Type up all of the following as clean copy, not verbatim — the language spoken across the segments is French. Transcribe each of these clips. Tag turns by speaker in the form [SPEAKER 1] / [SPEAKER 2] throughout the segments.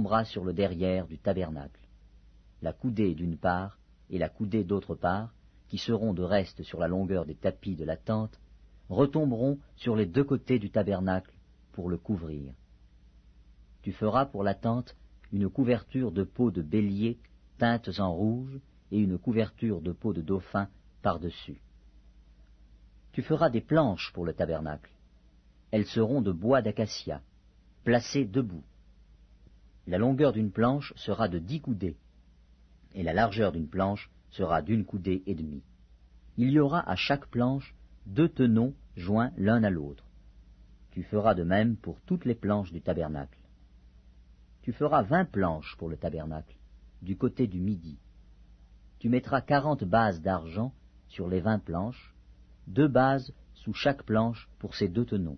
[SPEAKER 1] tombera sur le derrière du tabernacle. La coudée d'une part et la coudée d'autre part, qui seront de reste sur la longueur des tapis de la tente, retomberont sur les deux côtés du tabernacle pour le couvrir. Tu feras pour la tente une couverture de peaux de bélier teintes en rouge et une couverture de peau de dauphin par-dessus. Tu feras des planches pour le tabernacle. Elles seront de bois d'acacia, placées debout. La longueur d'une planche sera de 10 coudées, et la largeur d'une planche sera d'1 coudée et demie. Il y aura à chaque planche 2 tenons joints l'un à l'autre. Tu feras de même pour toutes les planches du tabernacle. Tu feras 20 planches pour le tabernacle, du côté du midi. Tu mettras 40 bases d'argent sur les 20 planches, 2 bases sous chaque planche pour ces 2 tenons.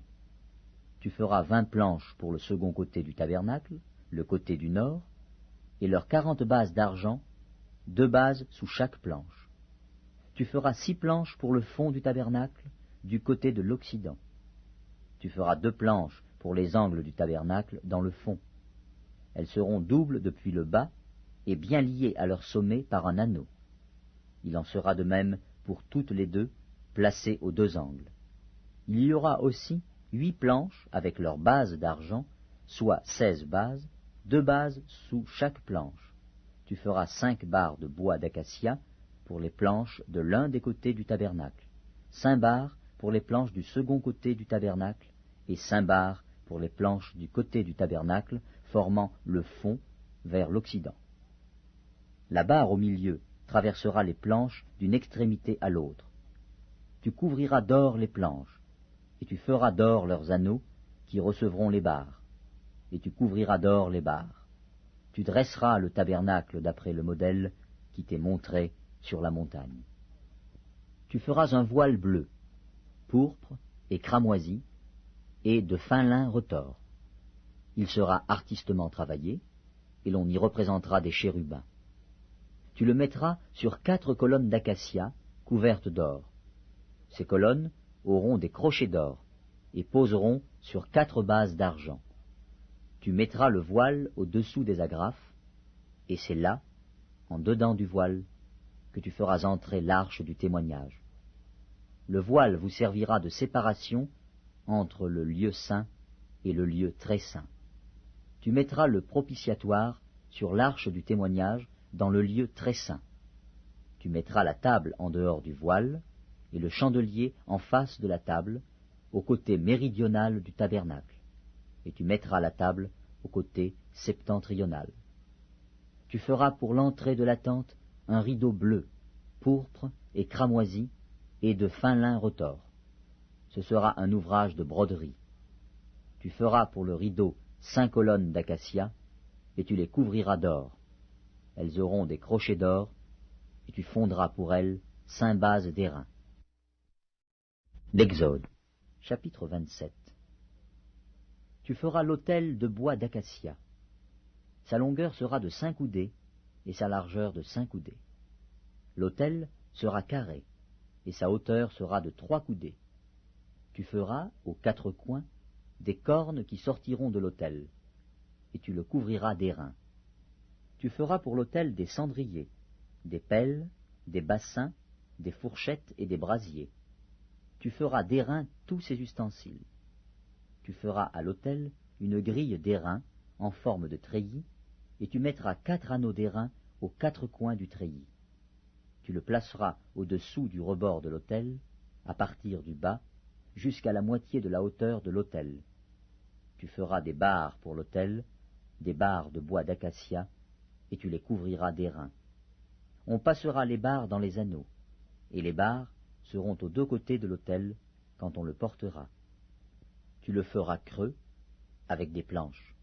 [SPEAKER 1] Tu feras 20 planches pour le second côté du tabernacle, le côté du nord, et leurs 40 bases d'argent, 2 bases sous chaque planche. Tu feras 6 planches pour le fond du tabernacle, du côté de l'occident. Tu feras 2 planches pour les angles du tabernacle dans le fond. Elles seront doubles depuis le bas et bien liées à leur sommet par un anneau. Il en sera de même pour toutes les 2, placées aux 2 angles. Il y aura aussi 8 planches avec leurs bases d'argent, soit 16 bases, 2 bases sous chaque planche. Tu feras 5 barres de bois d'acacia pour les planches de l'un des côtés du tabernacle, 5 barres pour les planches du second côté du tabernacle, et 5 barres pour les planches du côté du tabernacle formant le fond vers l'occident. La barre au milieu traversera les planches d'une extrémité à l'autre. Tu couvriras d'or les planches, et tu feras d'or leurs anneaux qui recevront les barres, et tu couvriras d'or les barres. Tu dresseras le tabernacle d'après le modèle qui t'est montré sur la montagne. Tu feras un voile bleu, pourpre et cramoisi, et de fin lin retors. Il sera artistement travaillé, et l'on y représentera des chérubins. Tu le mettras sur 4 colonnes d'acacia couvertes d'or. Ces colonnes auront des crochets d'or, et poseront sur 4 bases d'argent. Tu mettras le voile au-dessous des agrafes, et c'est là, en dedans du voile, que tu feras entrer l'arche du témoignage. Le voile vous servira de séparation entre le lieu saint et le lieu très saint. Tu mettras le propitiatoire sur l'arche du témoignage dans le lieu très saint. Tu mettras la table en dehors du voile, et le chandelier en face de la table, au côté méridional du tabernacle, et tu mettras la table au côté septentrional. Tu feras pour l'entrée de la tente un rideau bleu, pourpre et cramoisi, et de fin lin retors. Ce sera un ouvrage de broderie. Tu feras pour le rideau 5 colonnes d'acacia, et tu les couvriras d'or. Elles auront des crochets d'or, et tu fondras pour elles 5 bases d'airain. L'Exode, chapitre 27. Tu feras l'autel de bois d'acacia. Sa longueur sera de 5 coudées, et sa largeur de 5 coudées. L'autel sera carré, et sa hauteur sera de 3 coudées. Tu feras, aux 4 coins, des cornes qui sortiront de l'autel, et tu le couvriras d'airain. Tu feras pour l'autel des cendriers, des pelles, des bassins, des fourchettes et des brasiers. Tu feras d'airain tous ces ustensiles. Tu feras à l'autel une grille d'airain en forme de treillis, et tu mettras 4 anneaux d'airain aux 4 coins du treillis. Tu le placeras au-dessous du rebord de l'autel, à partir du bas, jusqu'à la moitié de la hauteur de l'autel. Tu feras des barres pour l'autel, des barres de bois d'acacia, et tu les couvriras d'airain. On passera les barres dans les anneaux, et les barres seront aux 2 côtés de l'autel quand on le portera. Tu le feras creux, avec des planches.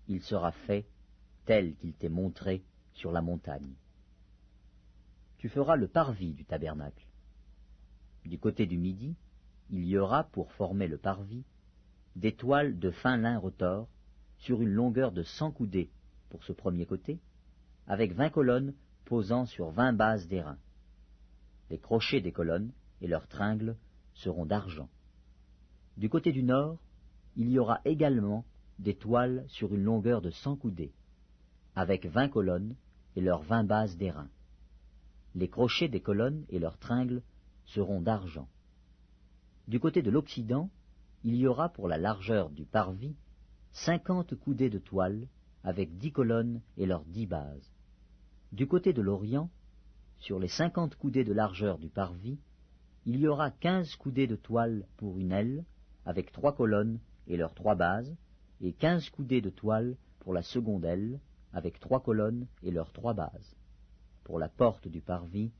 [SPEAKER 1] Il sera fait tel qu'il t'est montré sur la montagne. Tu feras le parvis du tabernacle. Du côté du midi, il y aura, pour former le parvis, des toiles de fin lin retors sur une longueur de 100 coudées pour ce premier côté, avec 20 colonnes posant sur 20 bases d'airain. Les crochets des colonnes et leurs tringles seront d'argent. Du côté du nord, il y aura également des toiles sur une longueur de 100 coudées, avec 20 colonnes et leurs 20 bases d'airain. Les crochets des colonnes et leurs tringles seront d'argent. Du côté de l'Occident, il y aura pour la largeur du parvis 50 coudées de toile, avec 10 colonnes et leurs 10 bases. Du côté de l'Orient, sur les 50 coudées de largeur du parvis, il y aura 15 coudées de toile pour une aile, avec 3 colonnes et leurs 3 bases, et 15 coudées de toile pour la seconde aile, avec 3 colonnes et leurs 3 bases. Pour la porte du parvis,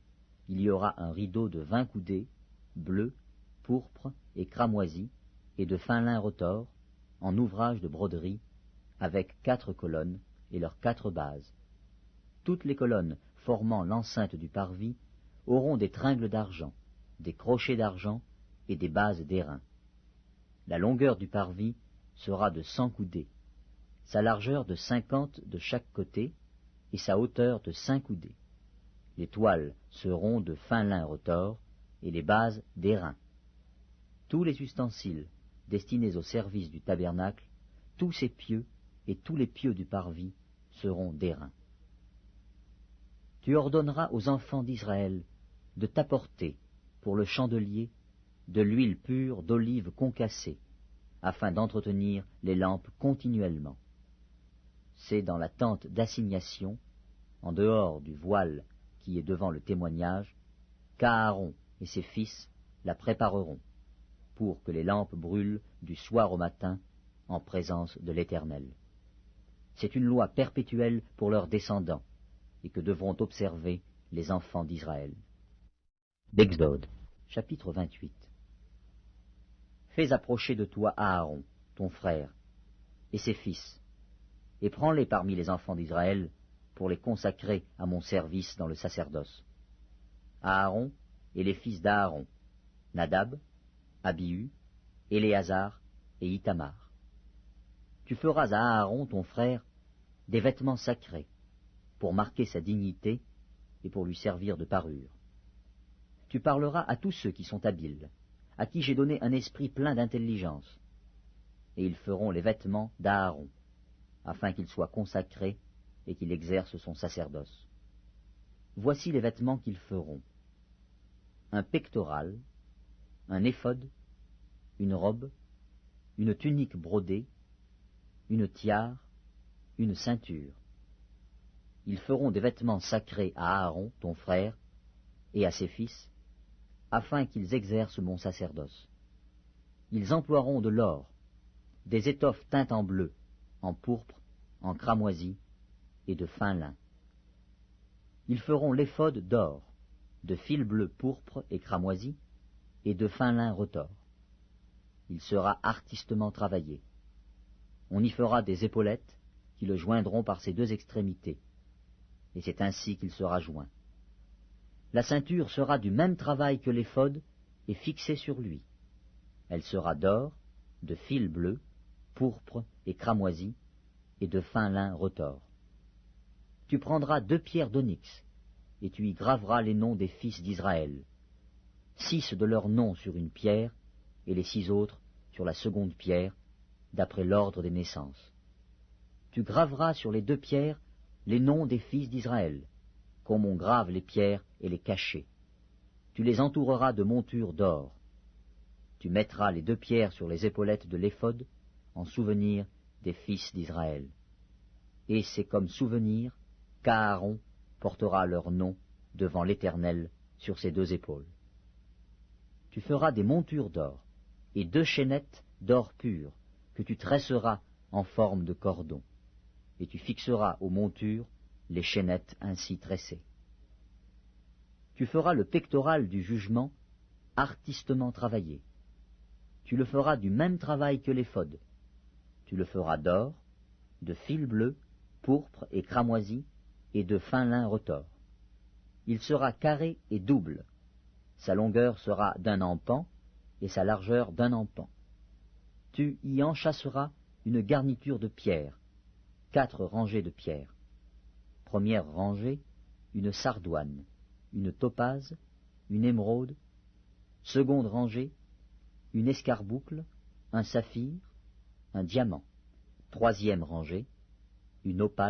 [SPEAKER 1] il y aura un rideau de 20 coudées, bleu, pourpre et cramoisi, et de fin lin retors, en ouvrage de broderie, avec 4 colonnes et leurs 4 bases. Toutes les colonnes formant l'enceinte du parvis auront des tringles d'argent, des crochets d'argent et des bases d'airain. La longueur du parvis sera de 100 coudées, sa largeur de 50 de chaque côté et sa hauteur de 5 coudées. Les toiles seront de fin lin retors et les bases d'airain. Tous les ustensiles destinés au service du tabernacle, tous ses pieux et tous les pieux du parvis seront d'airain. Tu ordonneras aux enfants d'Israël de t'apporter, pour le chandelier, de l'huile pure d'olive concassée, afin d'entretenir les lampes continuellement. C'est dans la tente d'assignation, en dehors du voile qui est devant le témoignage, qu'Aaron et ses fils la prépareront, pour que les lampes brûlent du soir au matin en présence de l'Éternel. C'est une loi perpétuelle pour leurs descendants, et que devront observer les enfants d'Israël. D'Exode, chapitre 28. Fais approcher de toi Aaron, ton frère, et ses fils, et prends-les parmi les enfants d'Israël pour les consacrer à mon service dans le sacerdoce. Aaron et les fils d'Aaron, Nadab, Abihu, Éléazar et Ithamar. Tu feras à Aaron, ton frère, des vêtements sacrés, pour marquer sa dignité et pour lui servir de parure. Tu parleras à tous ceux qui sont habiles, à qui j'ai donné un esprit plein d'intelligence, et ils feront les vêtements d'Aaron, afin qu'il soit consacré et qu'il exerce son sacerdoce. Voici les vêtements qu'ils feront: un pectoral, un éphod, une robe, une tunique brodée, une tiare, une ceinture. Ils feront des vêtements sacrés à Aaron, ton frère, et à ses fils, afin qu'ils exercent mon sacerdoce. Ils emploieront de l'or, des étoffes teintes en bleu, en pourpre, en cramoisi et de fin lin. Ils feront l'éphod d'or, de fil bleu pourpre et cramoisi, et de fin lin retors. Il sera artistement travaillé. On y fera des épaulettes qui le joindront par ses 2 extrémités, et c'est ainsi qu'il sera joint. La ceinture sera du même travail que l'éphod et fixée sur lui. Elle sera d'or, de fil bleu, pourpre et cramoisi, et de fin lin retors. Tu prendras 2 pierres d'onyx, et tu y graveras les noms des fils d'Israël, 6 de leurs noms sur une pierre, et les 6 autres sur la seconde pierre, d'après l'ordre des naissances. Tu graveras sur les 2 pierres les noms des fils d'Israël, comme on grave les pierres et les cachets. Tu les entoureras de montures d'or. Tu mettras les 2 pierres sur les épaulettes de l'éphod, en souvenir des fils d'Israël. Et c'est comme souvenir qu'Aaron portera leur nom devant l'Éternel sur ses 2 épaules. Tu feras des montures d'or, et 2 chaînettes d'or pur, que tu tresseras en forme de cordon, et tu fixeras aux montures les chaînettes ainsi tressées. Tu feras le pectoral du jugement artistement travaillé. Tu le feras du même travail que l'éphod. Tu le feras d'or, de fil bleu, pourpre et cramoisi, et de fin lin retors. Il sera carré et double. Sa longueur sera d'1 empan, et sa largeur d'1 empan. Tu y enchâsseras une garniture de pierre, 4 rangées de pierres. Première rangée, une sardoine, une topaze, une émeraude. Seconde rangée, une escarboucle, un saphir, un diamant. Troisième rangée, une opale